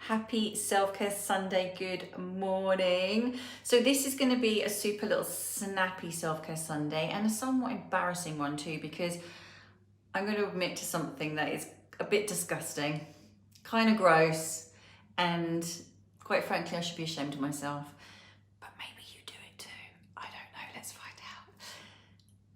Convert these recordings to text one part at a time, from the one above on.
Happy Self-Care Sunday, good morning. So this is going to be a super little snappy self-care Sunday and a somewhat embarrassing one too, because I'm going to admit to something that is a bit disgusting, kind of gross, and quite frankly I should be ashamed of myself, but maybe you do it too. I don't know, let's find out.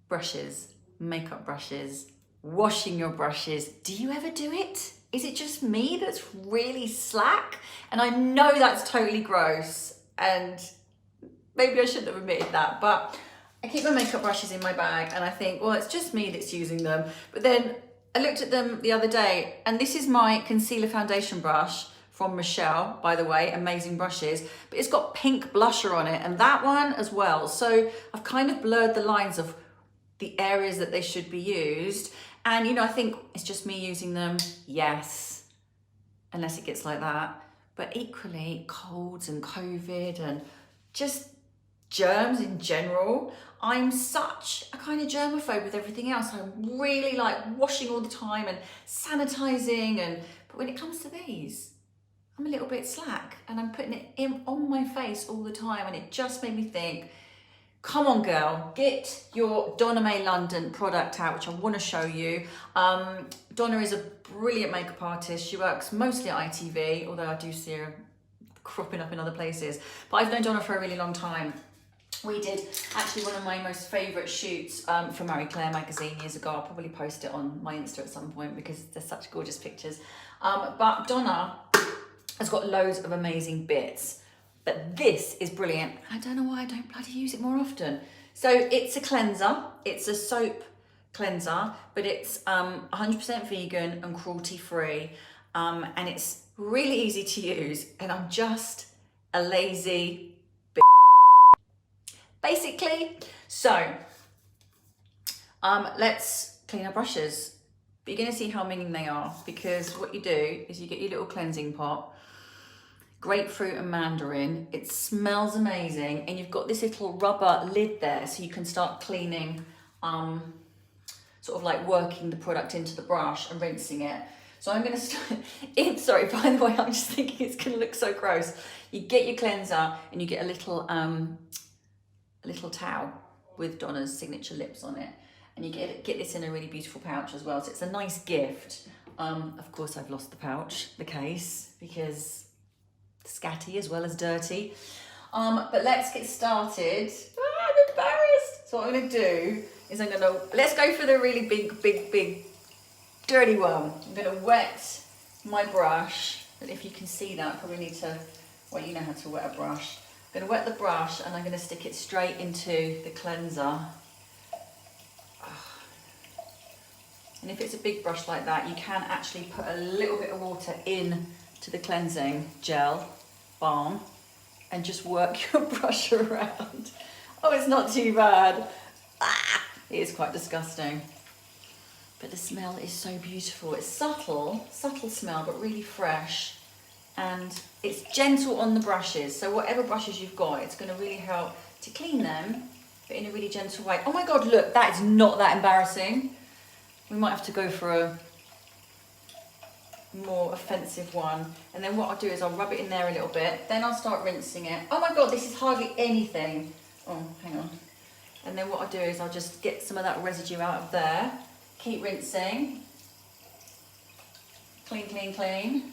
Brushes, makeup brushes, washing your brushes. Do you ever do it? Is it just me that's really slack? And I know that's totally gross and maybe I shouldn't have admitted that, but I keep my makeup brushes in my bag and I think, well, it's just me that's using them. But then I looked at them the other day and this is my concealer foundation brush from Michelle, by the way, amazing brushes, but it's got pink blusher on it and that one as well. So I've kind of blurred the lines of the areas that they should be used. And, you know, I think it's just me using them, yes, unless it gets like that. But equally, colds and COVID and just germs in general. I'm such a kind of germaphobe with everything else. I'm really like washing all the time and sanitizing. But when it comes to these, I'm a little bit slack and I'm putting it on my face all the time. And it just made me think, come on girl, get your Donna May London product out, which I want to show you. Donna is a brilliant makeup artist. She works mostly at ITV, although I do see her cropping up in other places. But I've known Donna for a really long time. We did actually one of my most favourite shoots for Marie Claire magazine years ago. I'll probably post it on my Insta at some point because they're such gorgeous pictures. But Donna has got loads of amazing bits. But this is brilliant. I don't know why I don't bloody use it more often. So it's a cleanser. It's a soap cleanser, but it's 100% vegan and cruelty-free. And it's really easy to use. And I'm just a lazy bitch, basically. So let's clean our brushes. But you're gonna see how minging they are, because what you do is you get your little cleansing pot, grapefruit and mandarin. It smells amazing, and you've got this little rubber lid there so you can start cleaning, sort of like working the product into the brush and rinsing it. So I'm gonna start, sorry, by the way, I'm just thinking it's gonna look so gross. You get your cleanser and you get a little towel with Donna's signature lips on it. And you get this in a really beautiful pouch as well. So it's a nice gift. Of course I've lost the pouch, the case, because scatty as well as dirty. But let's get started. I'm embarrassed. So what I'm gonna do is let's go for the really big, dirty one. I'm gonna wet my brush. And if you can see that, I probably need to, well, you know how to wet a brush. I'm gonna wet the brush and I'm gonna stick it straight into the cleanser. And if it's a big brush like that, you can actually put a little bit of water in to the cleansing gel balm and just work your brush around. Oh, it's not too bad. It is quite disgusting, but the smell is so beautiful. It's subtle smell, but really fresh, and it's gentle on the brushes. So whatever brushes you've got, it's going to really help to clean them, but in a really gentle way. Oh my God, look, that is not that embarrassing. We might have to go for a more offensive one. And then what I'll do is I'll rub it in there a little bit, then I'll start rinsing it. Oh my God, this is hardly anything. Oh, hang on. And then what I'll do is I'll just get some of that residue out of there, keep rinsing, clean, clean, clean.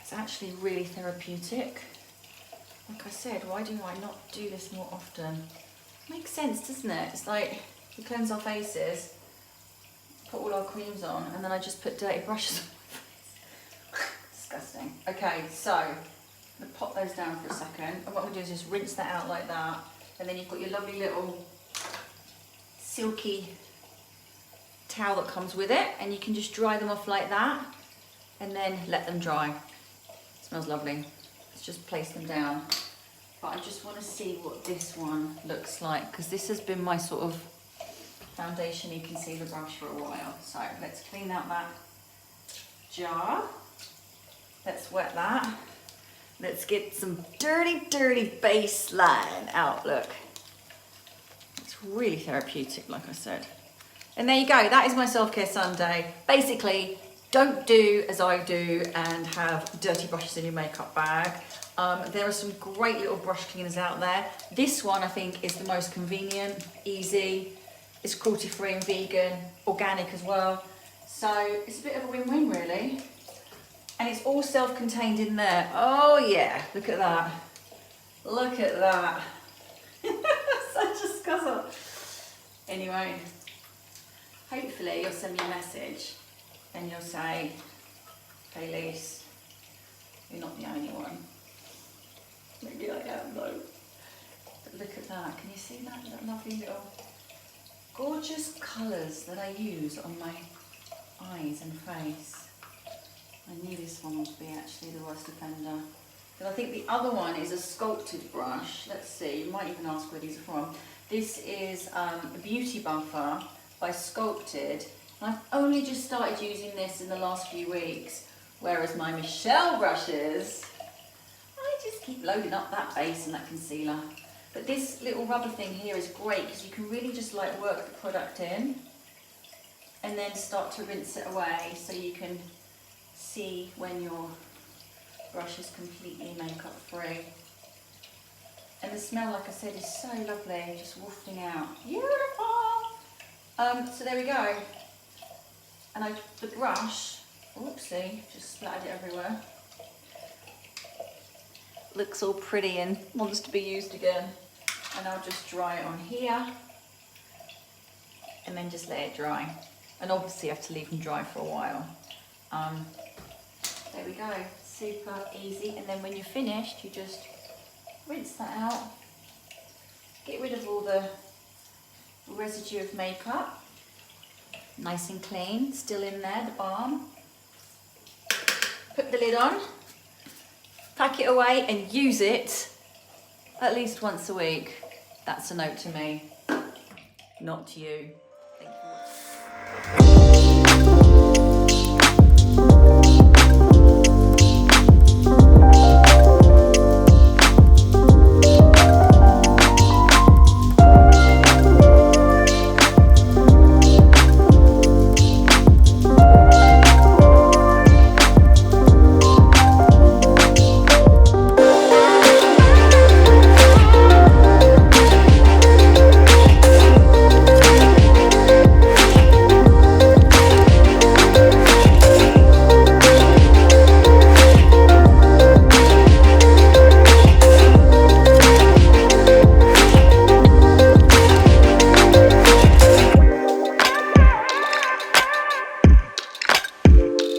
It's actually really therapeutic. Like I said, why do I not do this more often? Makes sense, doesn't it? It's like we cleanse our faces, put all our creams on, and then I just put dirty brushes on my face. Disgusting. Okay, so I'm gonna pop those down for a second. And what I'm gonna do is just rinse that out like that. And then you've got your lovely little silky towel that comes with it, and you can just dry them off like that and then let them dry. It smells lovely. Let's just place them down. But I just want to see what this one looks like, because this has been my sort of foundation and concealer brush for a while. So let's clean out that jar. Let's wet that. Let's get some dirty baseline out. Look, it's really therapeutic, like I said. And there you go, that is my self-care Sunday. Basically, Don't do as I do and have dirty brushes in your makeup bag. There are some great little brush cleaners out there. This one I think is the most convenient, easy. It's cruelty-free and vegan, organic as well. So it's a bit of a win-win really. And it's all self-contained in there. Oh yeah, look at that. Look at that. Such a scuzzle. Anyway, hopefully you'll send me a message and you'll say, hey Lise, you're not the only one. Maybe I am though. But look at that, can you see that lovely little gorgeous colours that I use on my eyes and face? I knew this one would be actually the worst offender. Because I think the other one is a sculpted brush. Let's see, you might even ask where these are from. This is a Beauty Buffer by Sculpted. I've only just started using this in the last few weeks, whereas my Michelle brushes, I just keep loading up that base and that concealer. But this little rubber thing here is great because you can really just like work the product in and then start to rinse it away so you can see when your brush is completely makeup free. And the smell, like I said, is so lovely, just wafting out. Beautiful! So there we go. And the brush, oopsie, just splattered it everywhere. Looks all pretty and wants to be used again. And I'll just dry it on here and then just let it dry. And obviously you have to leave them dry for a while. There we go, super easy. And then when you're finished, you just rinse that out. Get rid of all the residue of makeup. Nice and clean, still in there, the balm. Put the lid on, pack it away and use it at least once a week. That's a note to me, not to you.